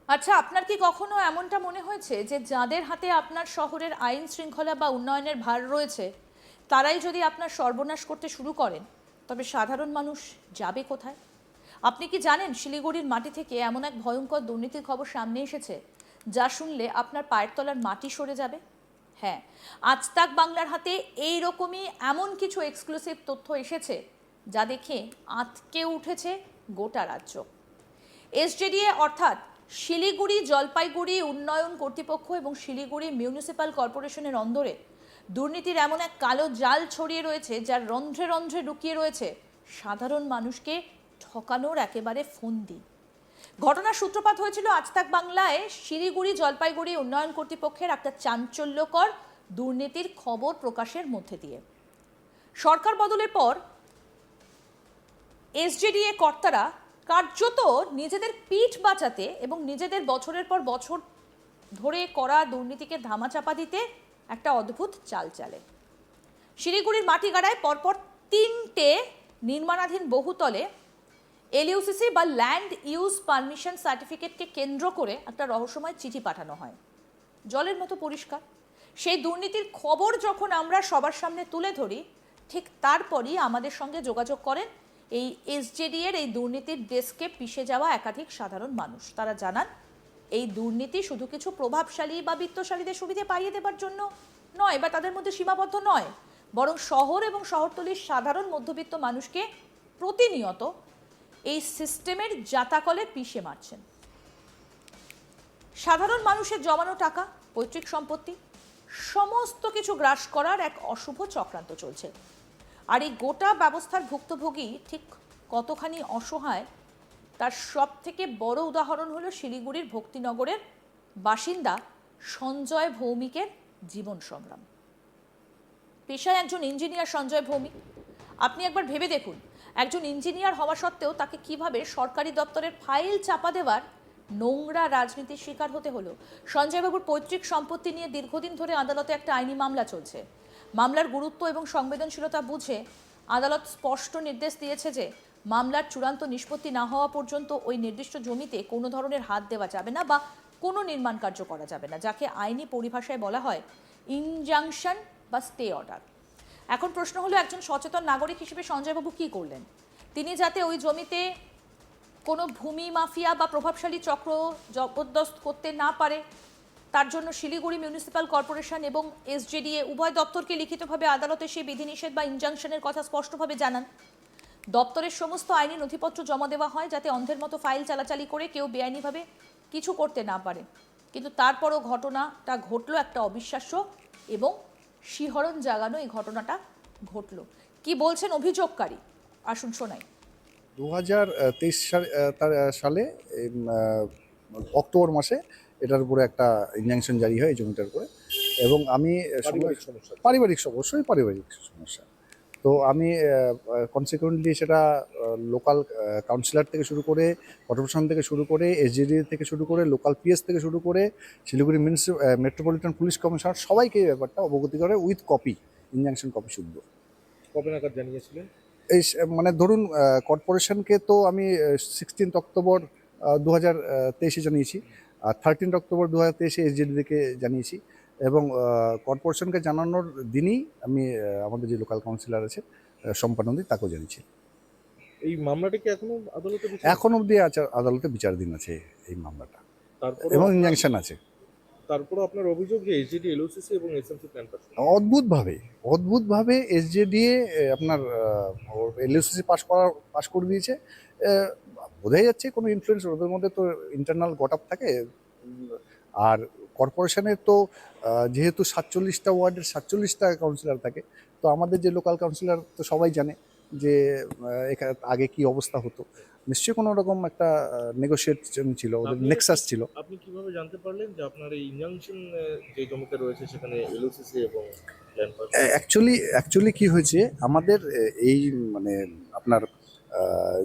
আচ্ছা, আপনার কি কখনো এমনটা মনে হয়েছে যে যাদের হাতে আপনার শহরের আইন শৃঙ্খলা বা উন্নয়নের ভার রয়েছে তারাই যদি আপনার সর্বনাশ করতে শুরু করেন, তবে সাধারণ মানুষ যাবে কোথায়? আপনি কি জানেন শিলিগুড়ির মাটি থেকে এমন এক ভয়ঙ্কর দুর্নীতির খবর সামনে এসেছে যা শুনলে আপনার পায়ের তলার মাটি সরে যাবে? হ্যাঁ, আজ তাক বাংলার হাতে এই রকমই এমন কিছু এক্সক্লুসিভ তথ্য এসেছে যা দেখে আঁতকে উঠেছে গোটা রাজ্য। এসজেডিএ অর্থাৎ শিলিগুড়ি জলপাইগুড়ি উন্নয়ন কর্তৃপক্ষ এবং শিলিগুড়ি মিউনিসিপ্যাল কর্পোরেশনের অন্দরে দুর্নীতির এমন এক কালো জাল ছড়িয়ে রয়েছে যার রন্ধ্রে রন্ধ্রে লুকিয়ে রয়েছে সাধারণ মানুষকে ঠকানোর একেবারে ফন্দি। ঘটনার সূত্রপাত হয়েছিল আজ তাক বাংলায় শিলিগুড়ি জলপাইগুড়ি উন্নয়ন কর্তৃপক্ষের একটা চাঞ্চল্যকর দুর্নীতির খবর প্রকাশের মধ্যে দিয়ে। সরকার বদলের পর এসজেডিএ কর্তারা কার্যত নিজেদের পিঠ বাঁচাতে এবং নিজেদের বছরের পর বছর ধরে করা দুর্নীতিকে ধামাচাপা দিতে একটা অদ্ভুত চাল চালে। শিলিগুড়ির মাটিগাড়ায় পরপর 3টে নির্মাণাধীন বহুতলে এলইউসিসি বা ল্যান্ড ইউজ পারমিশন সার্টিফিকেটকে কেন্দ্র করে একটা রহস্যময় চিঠি পাঠানো হয়, জলের মতো পরিষ্কার। সেই দুর্নীতির খবর যখন আমরা সবার সামনে তুলে ধরি, ঠিক তারপরই আমাদের সঙ্গে যোগাযোগ করেন এই এসজেডিএর এই দুর্নীতির ডেস্কে পিষে যাওয়া একাধিক সাধারণ মানুষ। তারা জানান এই দুর্নীতি শুধু কিছু প্রভাবশালী বা বিত্তশালীদের সুবিধে পাইয়ে দেবার জন্য নয় বা তাদের মধ্যে সীমাবদ্ধ নয়, বরং শহর এবং শহরতলির সাধারণ মধ্যবিত্ত মানুষকে প্রতিনিয়ত এই সিস্টেমের জাতাকলে পিষে মারছেন। সাধারণ মানুষের জমানো টাকা, পৈতৃক সম্পত্তি সমস্ত কিছু গ্রাস করার এক অশুভ চক্রান্ত চলছে। আর এই গোটা ব্যবস্থার ভুক্তভোগী ঠিক কতখানি অসহায় তার সব থেকে বড় উদাহরণ হলো শিলিগুড়ির ভক্তিনগরের বাসিন্দা সঞ্জয় ভৌমিকের জীবন সংগ্রাম। পেশায় একজন ইঞ্জিনিয়ার সঞ্জয় ভৌমিক। আপনি একবার ভেবে দেখুন, একজন ইঞ্জিনিয়ার হওয়া সত্ত্বেও তাকে কিভাবে সরকারি দপ্তরের ফাইল চাপা দেওয়ার নোংরা রাজনীতির শিকার হতে হলো। সঞ্জয়বাবুর পৈতৃক সম্পত্তি নিয়ে দীর্ঘদিন ধরে আদালতে একটা আইনি মামলা চলছে। মামলার গুরুত্ব এবং সংবেদনশীলতা বুঝে আদালত স্পষ্ট নির্দেশ দিয়েছে যে মামলার চূড়ান্ত নিষ্পত্তি না হওয়া পর্যন্ত ওই নির্দিষ্ট জমিতে কোনো ধরনের হাত দেওয়া যাবে না বা কোনো নির্মাণ কার্য করা যাবে না, যাকে আইনি পরিভাষায় বলা হয় ইনজাংশন বা স্টে অর্ডার। এখন প্রশ্ন হলো, একজন সচেতন নাগরিক হিসেবে সঞ্জয়বাবু কী করলেন? তিনি যাতে ওই জমিতে কোনো ভূমি মাফিয়া বা প্রভাবশালী চক্র জবরদস্ত করতে না পারে, তার জন্য শিলিগুড়ি মিউনিসিপ্যাল কর্পোরেশন এবং এসজেডিএ উভয় দপ্তরকে লিখিতভাবে আদালতে সেই বিধিনিষেধ বা ইনজাংশনের কথা স্পষ্টভাবে জানান। দপ্তরের সমস্ত আইনি নথিপত্র জমা দেওয়া হয় যাতে অন্ধের মতো ফাইল চালাচালি করে কেউ বেআইনিভাবে কিছু করতে না পারে। কিন্তু তারপরও ঘটনাটা ঘটলো, একটা অবিশ্বাস্য এবং শিহরণ জাগানো এই ঘটনাটা ঘটলো। কি বলছেন অভিযোগকারী, আসুন শোনাই। 2023 সালে অক্টোবর মাসে এটার উপরে একটা ইনজাংশন জারি হয় এই জমিটার উপরে। এবং আমি অবশ্যই পারিবারিক সমস্যা। তো আমি কনসিকুয়েন্টলি সেটা লোকাল কাউন্সিলর থেকে শুরু করে, কর্পোরেশন থেকে শুরু করে, এসজিডি থেকে শুরু করে, লোকাল পিএস থেকে শুরু করে, শিলিগুড়ি মেট্রোপলিটন পুলিশ কমিশনার সবাইকে এই ব্যাপারটা অবগতি করে উইথ কপি, ইনজাংশন কপি শুদ্ধ। কবে নাগাদ জানিয়েছিলেন? এই মানে ধরুন কর্পোরেশনকে তো আমি 16 অক্টোবর 2023 জানিয়েছি, আর 13 অক্টোবর 2023 এসজিডিকে জানিয়েছি। এবং কর্পোরেশনকে জানানোর দিনই আমি আমাদের যে লোকাল কাউন্সিলর আছে সম্পানন্দী তাকেও জানিয়েছি। এই মামলাটা কি এখনো আদালতে এখন অবধি আদালতে বিচারাধীন আছে এই মামলাটা, তারপরে এবং ইনজাংশন আছে। তারপরে আপনার অভিযোগ যে এসজিডি এলওসিসি এবং এসএমসি প্ল্যান পাস অদ্ভুতভাবে এসজেডিএ আপনার এলইউসিসি পাস করে দিয়েছে। বোঝাই যাচ্ছে কোনো ইনফ্লুয়েন্স ওদের মধ্যে তো ইন্টারনাল গট আপ থাকে। আর কর্পোরেশনের তো যেহেতু 47টা ওয়ার্ডের 47টা কাউন্সিলর থাকে, তো আমাদের যে লোকাল কাউন্সিলর তো সবাই জানে যে এখানে আগে কি অবস্থা হতো। নিশ্চয়ই কোনো রকম একটা নেগোসিয়েশন ছিল, ওদের নেক্সাস ছিল। আপনি কিভাবে জানতে পারলেন যে আপনার এই ইনজাংশন যে জমিতে রয়েছে সেখানে এলওসিসি এবং প্ল্যান পাস? অ্যাকচুয়ালি কি হয়েছে, আমাদের এই মানে আপনার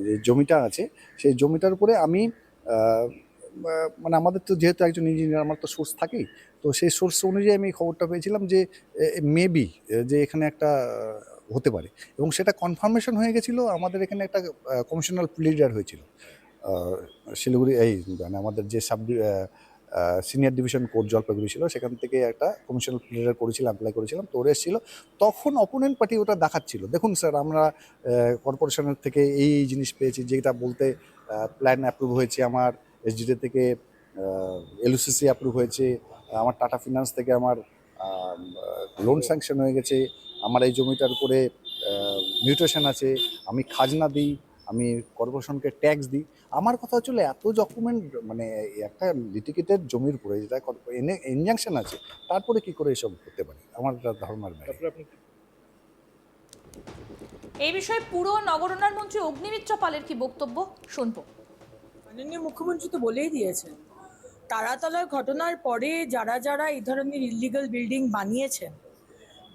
যে জমিটা আছে সেই জমিটার উপরে আমি মানে আমাদের তো যেহেতু একজন ইঞ্জিনিয়ার, আমার তো সোর্স থাকেই, তো সেই সোর্স অনুযায়ী আমি খবরটা পেয়েছিলাম যে মেবি যে এখানে একটা হতে পারে, এবং সেটা কনফার্মেশন হয়ে গেছিলো। আমাদের এখানে একটা কমিশনাল প্লিডার হয়েছিল, শিলিগুড়ি এই মানে আমাদের যে সিনিয়র ডিভিশন কোর্ট জলপাইগুড়ি ছিল, সেখান থেকে একটা কমিশনাল প্লেয়ার অ্যাপ্লাই করেছিলাম, তো ওরা এসেছিল। তখন অপোনেন্ট পার্টি ওটা দেখাচ্ছিল, দেখুন স্যার আমরা কর্পোরেশনের থেকে এই জিনিস পেয়েছি, যেটা বলতে প্ল্যান অ্যাপ্রুভ হয়েছে, আমার এসডিডি থেকে এলওসিসি অ্যাপ্রুভ হয়েছে, আমার টাটা ফিনান্স থেকে আমার লোন স্যাংশন হয়ে গেছে, আমার এই জমিটার উপরে মিউটেশন আছে, আমি খাজনা দিই, আমি কর্পোরেশনকে ট্যাক্স দিই। আমার কথা হচ্ছিল এত ডকুমেন্ট, মানে একটা লিটিগেটেড জমির উপরে যেটা ইনজাংশন আছে, তারপরে কি করে এসব করতে পারি, আমার ধারণার বাইরে। তারপরে আপনি এই বিষয়ে পুর নগরোন্নয়ন মন্ত্রী অগ্নিমিত্রা পালের কি বক্তব্য শুনবো। মাননীয় মুখ্যমন্ত্রী তো বলেই দিয়েছেন, তারাতলার ঘটনার পরে যারা যারা এই ধরনের ইললিগাল বিল্ডিং বানিয়েছেন,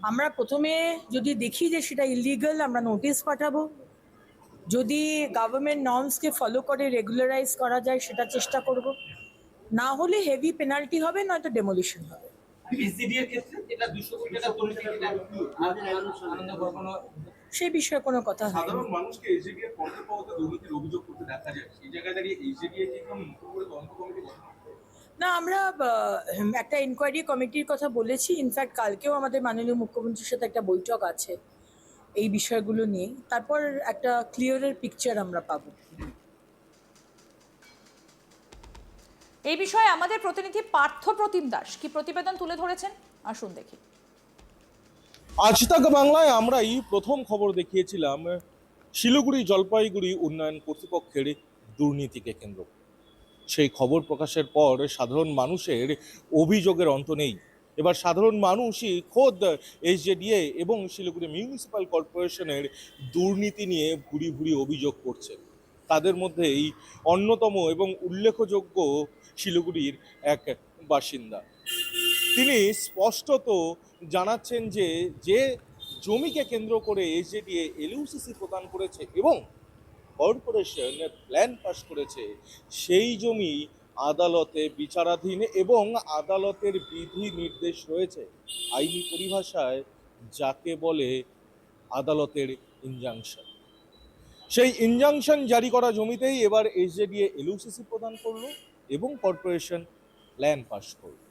আমরা প্রথমে যদি দেখি যে সেটা ইললিগাল, আমরা নোটিশ পাঠাবো। যদি গভর্নমেন্ট নর্মসকে ফলো করে রেগুলারাইজ করা যায় সেটা চেষ্টা করব, না হলে হেভি পেনাল্টি হবে, নয়তো ডেমোলিশন হবে। এসডিডিএর ক্ষেত্রে এটা 200 কোটি টাকা দুর্নীতি সেই বিষয়ে কোনো কথা হয়নি। সাধারণ মানুষকে এসডিডিএ পড়তে পাওয়াতে দুর্নীতির অভিযোগ করতে দেখা যায়, সেই জায়গায় দাঁড়িয়ে এসডিডিএ কি কোনো মুখ্য করে তদন্ত কমিটি গঠন করে? না, আমরা একটা ইনকোয়ারি কমিটির কথা বলেছি। ইনফ্যাক্ট কালকেও আমাদের মাননীয় মুখ্যমন্ত্রীর সাথে একটা বৈঠক আছে এই বিষয়গুলো নিয়ে। তারপর একটা ক্লিয়ারের পিকচার আমরা পাবো। এই বিষয়ে আমাদের প্রতিনিধি পার্থ প্রতিম দাস কি প্রতিবেদন তুলে ধরেছেন, আসুন দেখি। আজ তাক বাংলায় আমরা এই প্রথম খবর দেখিয়েছিলাম শিলিগুড়ি জলপাইগুড়ি উন্নয়ন কর্তৃপক্ষের দুর্নীতিকে কেন্দ্র করে। সেই খবর প্রকাশের পর সাধারণ মানুষের অভিযোগের অন্ত নেই। এবার সাধারণ মানুষই খোদ এসজেডিএ এবং শিলিগুড়ি মিউনিসিপ্যাল কর্পোরেশনের দুর্নীতি নিয়ে ভুরি ভুরি অভিযোগ করছে। তাদের মধ্যেই অন্যতম এবং উল্লেখযোগ্য শিলিগুড়ির এক বাসিন্দা। তিনি স্পষ্টত জানাচ্ছেন যে যে জমিকে কেন্দ্র করে এসজেডিএ এলইউসিসি প্রদান করেছে এবং কর্পোরেশন প্ল্যান পাস করেছে, সেই জমি আদালতে বিচারাধীন এবং আদালতের বিধি নির্দেশ রয়েছে। আইনি পরিভাষায় যাকে বলে আদালতের ইনজাংশন। সেই ইনজাংশন জারি করা জমিতেই এবার এসজেডিএ এলইউসিসি প্রদান করলো এবং কর্পোরেশন প্ল্যান পাস করলো।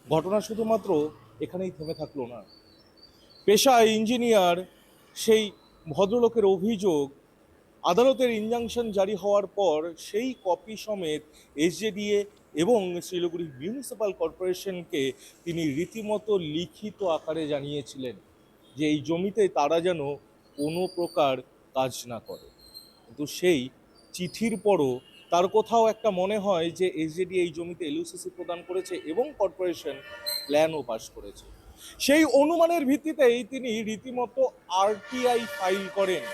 ঘটনা শুধুমাত্র এখানেই থেমে থাকলো না। পেশায় ইঞ্জিনিয়ার সেই ভদ্রলোকের অভিযোগ, আদালতের ইনজাংশন জারি হওয়ার পর সেই কপি সমেত এসজেডিএ এবং শিলিগুড়ি মিউনিসিপ্যাল কর্পোরেশনকে তিনি রীতিমতো লিখিত আকারে জানিয়েছিলেন যে এই জমিতে তারা যেন কোনো প্রকার কাজ না করে। কিন্তু সেই চিঠির পরও তার কোথাও একটা মনে হয় যে এসজেডিএ এই জমিতে এলইউসিসি প্রদান করেছে এবং কর্পোরেশন প্ল্যানও পাস করেছে। সেই অনুমানের ভিত্তিতেই তিনি রীতিমতো আরটিআই ফাইল করেন।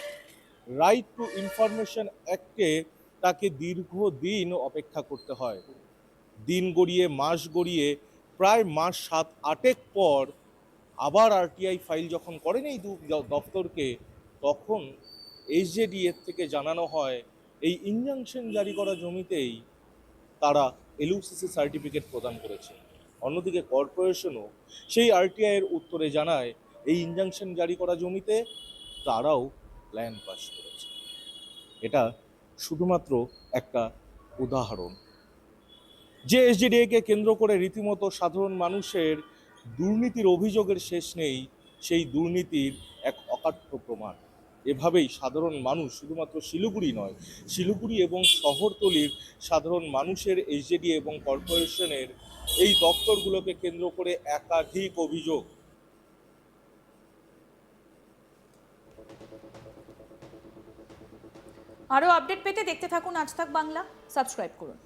রাইট টু ইনফরমেশন অ্যাক্টে তাকে দীর্ঘদিন অপেক্ষা করতে হয়। দিন গড়িয়ে মাস গড়িয়ে প্রায় মাস 7-8 পর আবার আরটিআই ফাইল যখন করেন এই দপ্তরকে, তখন এসজেডিএ থেকে জানানো হয় এই ইনজাংশন জারি করা জমিতেই তারা এলইউসিসি সার্টিফিকেট প্রদান করেছে। অন্যদিকে কর্পোরেশনও সেই আরটিআই এর উত্তরে জানায় এই ইনজাংশন জারি করা জমিতে তারাও প্ল্যান পাস করেছে। এটা শুধুমাত্র একটা উদাহরণ যে এসজেডিএকে কেন্দ্র করে রীতিমতো সাধারণ মানুষের দুর্নীতির অভিযোগের শেষ নেই, সেই দুর্নীতির এক অকাট্য প্রমাণ। এভাবেই সাধারণ মানুষ, শুধুমাত্র শিলিগুড়ি নয়, শিলিগুড়ি এবং শহরতলির সাধারণ মানুষের এসজেডিএ এবং কর্পোরেশনের এই দপ্তরগুলোকে কেন্দ্র করে একাধিক অভিযোগ। আরও আপডেট পেতে দেখতে থাকুন আজ তাক বাংলা, সাবস্ক্রাইব করুন।